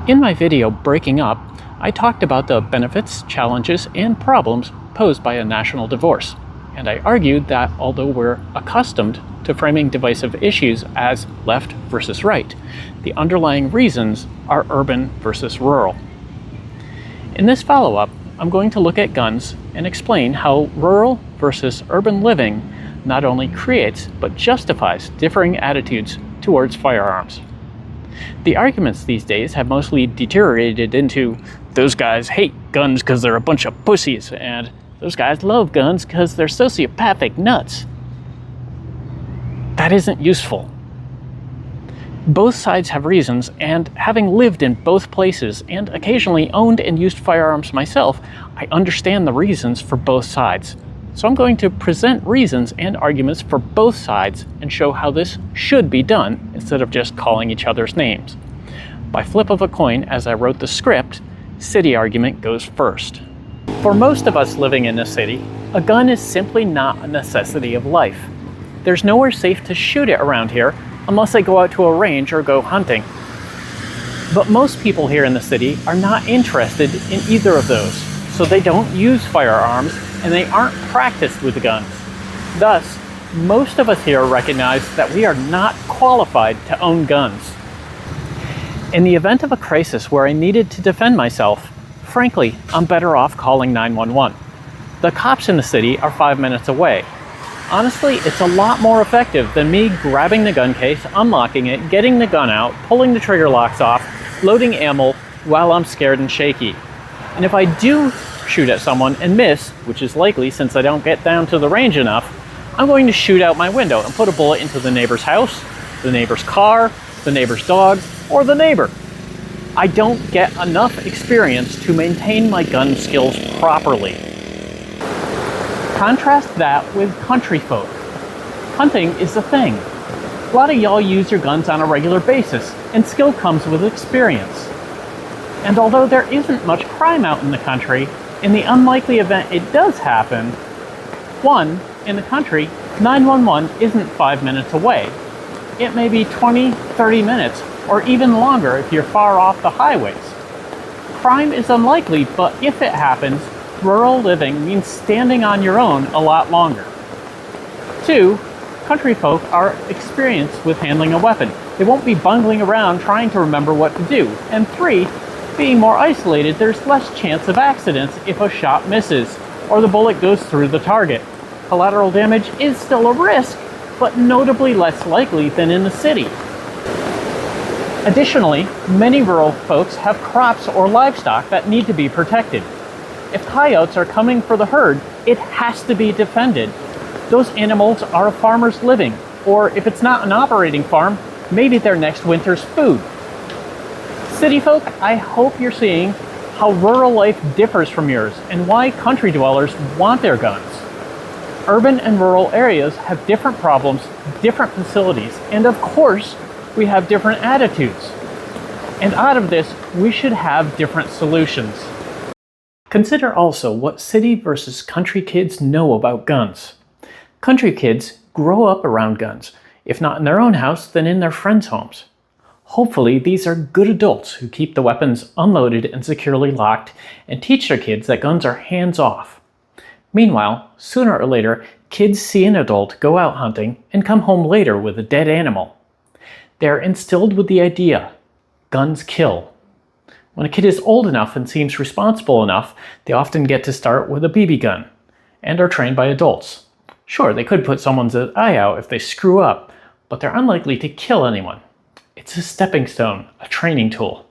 In my video, Breaking Up, I talked about the benefits, challenges, and problems posed by a national divorce. And I argued that although we're accustomed to framing divisive issues as left versus right, the underlying reasons are urban versus rural. In this follow-up, I'm going to look at guns and explain how rural versus urban living not only creates but justifies differing attitudes towards firearms. The arguments these days have mostly deteriorated into those guys hate guns because they're a bunch of pussies, and those guys love guns because they're sociopathic nuts. That isn't useful. Both sides have reasons, and having lived in both places and occasionally owned and used firearms myself, I understand the reasons for both sides. So I'm going to present reasons and arguments for both sides and show how this should be done instead of just calling each other's names. By flip of a coin, as I wrote the script, city argument goes first. For most of us living in a city, a gun is simply not a necessity of life. There's nowhere safe to shoot it around here unless I go out to a range or go hunting. But most people here in the city are not interested in either of those, so they don't use firearms and they aren't practiced with guns. Thus, most of us here recognize that we are not qualified to own guns. In the event of a crisis where I needed to defend myself, frankly, I'm better off calling 911. The cops in the city are 5 minutes away. Honestly, it's a lot more effective than me grabbing the gun case, unlocking it, getting the gun out, pulling the trigger locks off, loading ammo while I'm scared and shaky. And if I do shoot at someone and miss, which is likely since I don't get down to the range enough, I'm going to shoot out my window and put a bullet into the neighbor's house, the neighbor's car, the neighbor's dog, or the neighbor. I don't get enough experience to maintain my gun skills properly. Contrast that with country folk. Hunting is a thing. A lot of y'all use your guns on a regular basis, and skill comes with experience. And although there isn't much crime out in the country, in the unlikely event it does happen, in the country, 911 isn't 5 minutes away. It may be 20, 30 minutes, or even longer if you're far off the highways. Crime is unlikely, but if it happens, rural living means standing on your own a lot longer. 2, country folk are experienced with handling a weapon. They won't be bungling around trying to remember what to do. And 3, being more isolated, there's less chance of accidents if a shot misses or the bullet goes through the target. Collateral damage is still a risk, but notably less likely than in the city. Additionally, many rural folks have crops or livestock that need to be protected. If coyotes are coming for the herd, it has to be defended. Those animals are a farmer's living, or if it's not an operating farm, maybe their next winter's food. City folk, I hope you're seeing how rural life differs from yours and why country dwellers want their guns. Urban and rural areas have different problems, different facilities, and of course, we have different attitudes. And out of this, we should have different solutions. Consider also what city versus country kids know about guns. Country kids grow up around guns, if not in their own house, then in their friends' homes. Hopefully, these are good adults who keep the weapons unloaded and securely locked and teach their kids that guns are hands-off. Meanwhile, sooner or later, kids see an adult go out hunting and come home later with a dead animal. They are instilled with the idea, guns kill. When a kid is old enough and seems responsible enough, they often get to start with a BB gun and are trained by adults. Sure, they could put someone's eye out if they screw up, but they're unlikely to kill anyone. It's a stepping stone, a training tool.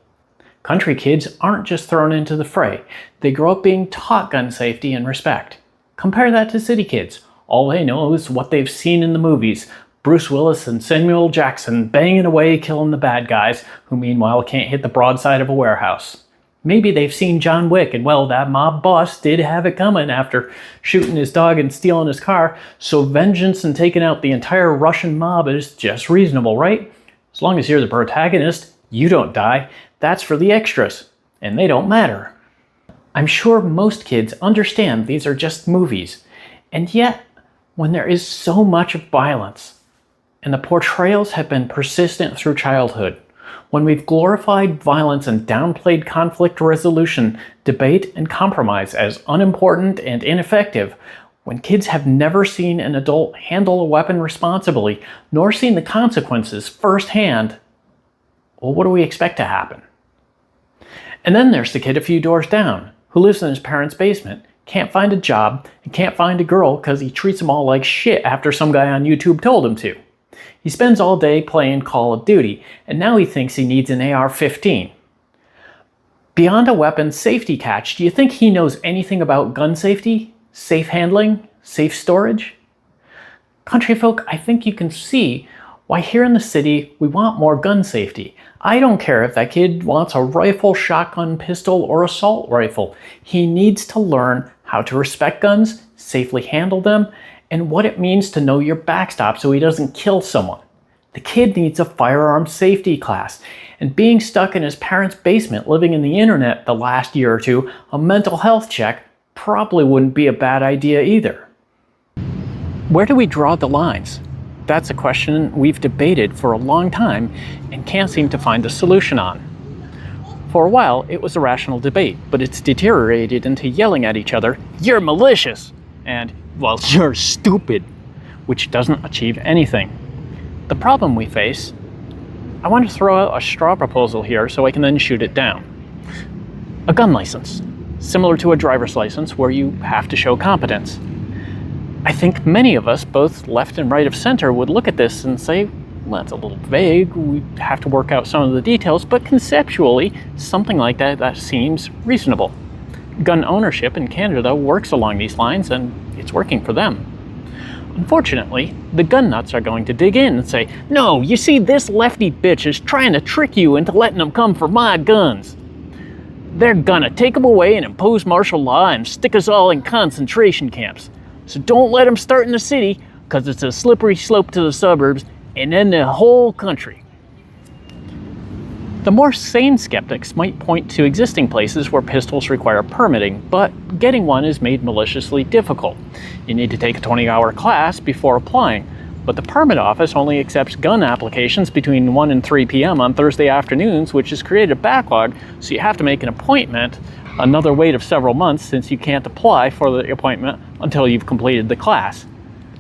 Country kids aren't just thrown into the fray. They grow up being taught gun safety and respect. Compare that to city kids. All they know is what they've seen in the movies. Bruce Willis and Samuel Jackson banging away killing the bad guys, who meanwhile can't hit the broadside of a warehouse. Maybe they've seen John Wick and well, that mob boss did have it coming after shooting his dog and stealing his car, so vengeance and taking out the entire Russian mob is just reasonable, right? As long as you're the protagonist, you don't die. That's for the extras, and they don't matter. I'm sure most kids understand these are just movies, and yet, when there is so much violence, and the portrayals have been persistent through childhood, When we've glorified violence and downplayed conflict resolution, debate, and compromise as unimportant and ineffective, when kids have never seen an adult handle a weapon responsibly, nor seen the consequences firsthand, well, what do we expect to happen? And then there's the kid a few doors down, who lives in his parents' basement, can't find a job, and can't find a girl because he treats them all like shit after some guy on YouTube told him to. He spends all day playing Call of Duty, and now he thinks he needs an AR-15. Beyond a weapons safety catch, do you think he knows anything about gun safety, safe handling, safe storage? Country folk, I think you can see why here in the city we want more gun safety. I don't care if that kid wants a rifle, shotgun, pistol, or assault rifle. He needs to learn how to respect guns, safely handle them, and what it means to know your backstop so he doesn't kill someone. The kid needs a firearms safety class, and being stuck in his parents' basement living in the internet the last year or two, a mental health check probably wouldn't be a bad idea either. Where do we draw the lines? That's a question we've debated for a long time and can't seem to find a solution on. For a while, it was a rational debate, but it's deteriorated into yelling at each other, "You're malicious!" and, "Well, you're stupid," which doesn't achieve anything. The problem we face, I want to throw out a straw proposal here so I can then shoot it down. A gun license, similar to a driver's license where you have to show competence. I think many of us, both left and right of center, would look at this and say, well, that's a little vague, we have to work out some of the details, but conceptually, something like that seems reasonable. Gun ownership in Canada works along these lines, and it's working for them. Unfortunately, the gun nuts are going to dig in and say, "No, you see, this lefty bitch is trying to trick you into letting them come for my guns. They're gonna take them away and impose martial law and stick us all in concentration camps. So don't let them start in the city, because it's a slippery slope to the suburbs and then the whole country." The more sane skeptics might point to existing places where pistols require permitting, but getting one is made maliciously difficult. You need to take a 20-hour class before applying, but the permit office only accepts gun applications between 1 and 3 p.m. on Thursday afternoons, which has created a backlog, so you have to make an appointment, another wait of several months since you can't apply for the appointment until you've completed the class.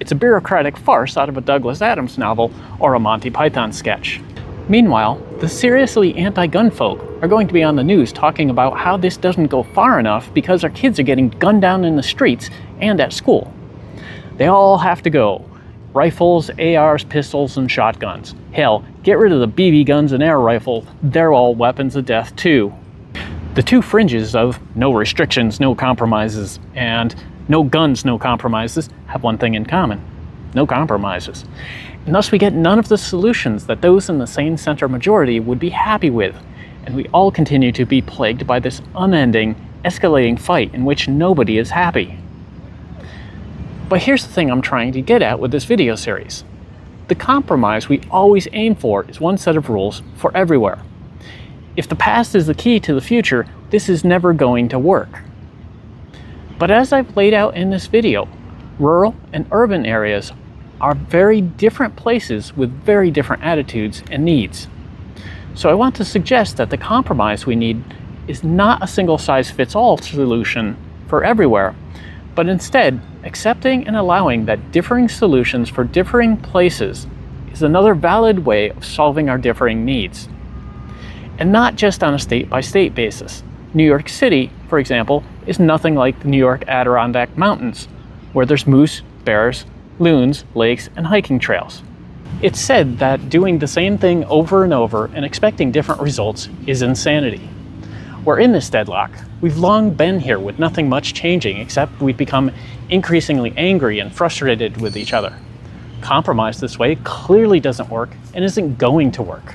It's a bureaucratic farce out of a Douglas Adams novel or a Monty Python sketch. Meanwhile, the seriously anti-gun folk are going to be on the news talking about how this doesn't go far enough because our kids are getting gunned down in the streets and at school. They all have to go. Rifles, ARs, pistols, and shotguns. Hell, get rid of the BB guns and air rifle. They're all weapons of death too. The two fringes of no restrictions, no compromises, and no guns, no compromises have one thing in common: no compromises. And thus we get none of the solutions that those in the sane center majority would be happy with, and we all continue to be plagued by this unending, escalating fight in which nobody is happy. But here's the thing I'm trying to get at with this video series. The compromise we always aim for is one set of rules for everywhere. If the past is the key to the future, this is never going to work. But as I've laid out in this video, rural and urban areas are very different places with very different attitudes and needs. So I want to suggest that the compromise we need is not a single-size-fits-all solution for everywhere, but instead accepting and allowing that differing solutions for differing places is another valid way of solving our differing needs. And not just on a state-by-state basis. New York City, for example, is nothing like the New York Adirondack Mountains, where there's moose, bears, loons, lakes, and hiking trails. It's said that doing the same thing over and over and expecting different results is insanity. We're in this deadlock. We've long been here with nothing much changing, except we've become increasingly angry and frustrated with each other. Compromise this way clearly doesn't work and isn't going to work.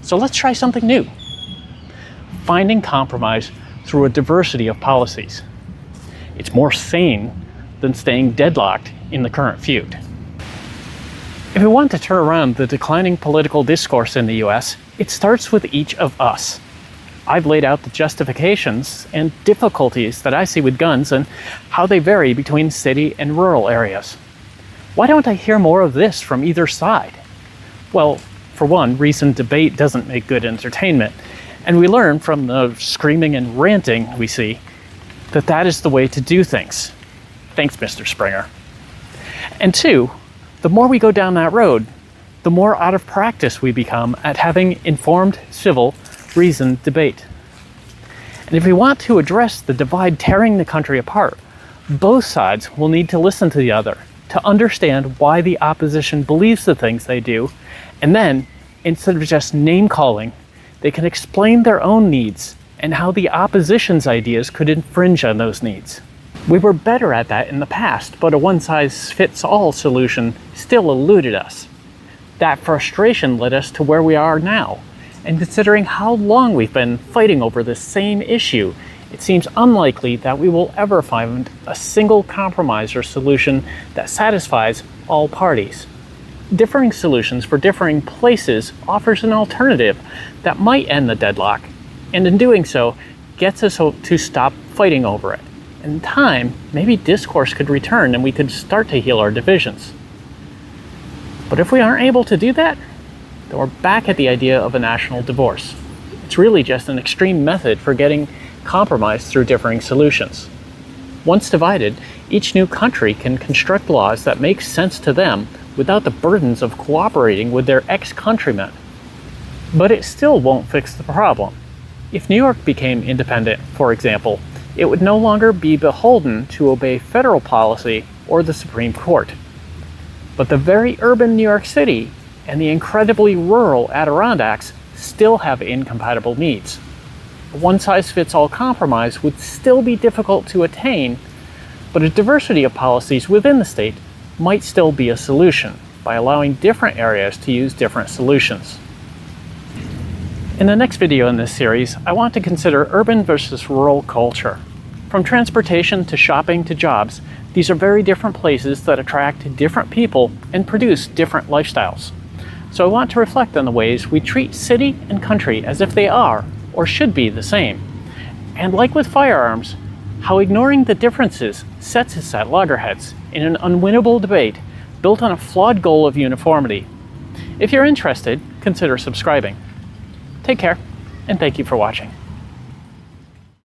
So let's try something new. Finding compromise through a diversity of policies. It's more sane than staying deadlocked in the current feud. If we want to turn around the declining political discourse in the US, it starts with each of us. I've laid out the justifications and difficulties that I see with guns and how they vary between city and rural areas. Why don't I hear more of this from either side? Well, For one, reasoned debate doesn't make good entertainment, and we learn from the screaming and ranting we see that that is the way to do things. Thanks, Mr. Springer. And two, the more we go down that road, the more out of practice we become at having informed, civil, reasoned debate. And if we want to address the divide tearing the country apart, both sides will need to listen to the other, to understand why the opposition believes the things they do, and then, instead of just name-calling, they can explain their own needs and how the opposition's ideas could infringe on those needs. We were better at that in the past, but a one-size-fits-all solution still eluded us. That frustration led us to where we are now, and considering how long we've been fighting over this same issue, it seems unlikely that we will ever find a single compromise or solution that satisfies all parties. Differing solutions for differing places offers an alternative that might end the deadlock, and in doing so, gets us to stop fighting over it. In time, maybe discourse could return and we could start to heal our divisions. But if we aren't able to do that, then we're back at the idea of a national divorce. It's really just an extreme method for getting compromise through differing solutions. Once divided, each new country can construct laws that make sense to them without the burdens of cooperating with their ex-countrymen. But it still won't fix the problem. If New York became independent, for example, it would no longer be beholden to obey federal policy or the Supreme Court. But the very urban New York City and the incredibly rural Adirondacks still have incompatible needs. A one-size-fits-all compromise would still be difficult to attain, but a diversity of policies within the state might still be a solution by allowing different areas to use different solutions. In the next video in this series, I want to consider urban versus rural culture. From transportation to shopping to jobs, these are very different places that attract different people and produce different lifestyles. So I want to reflect on the ways we treat city and country as if they are or should be the same. And like with firearms, how ignoring the differences sets us at loggerheads in an unwinnable debate built on a flawed goal of uniformity. If you're interested, consider subscribing. Take care, and thank you for watching.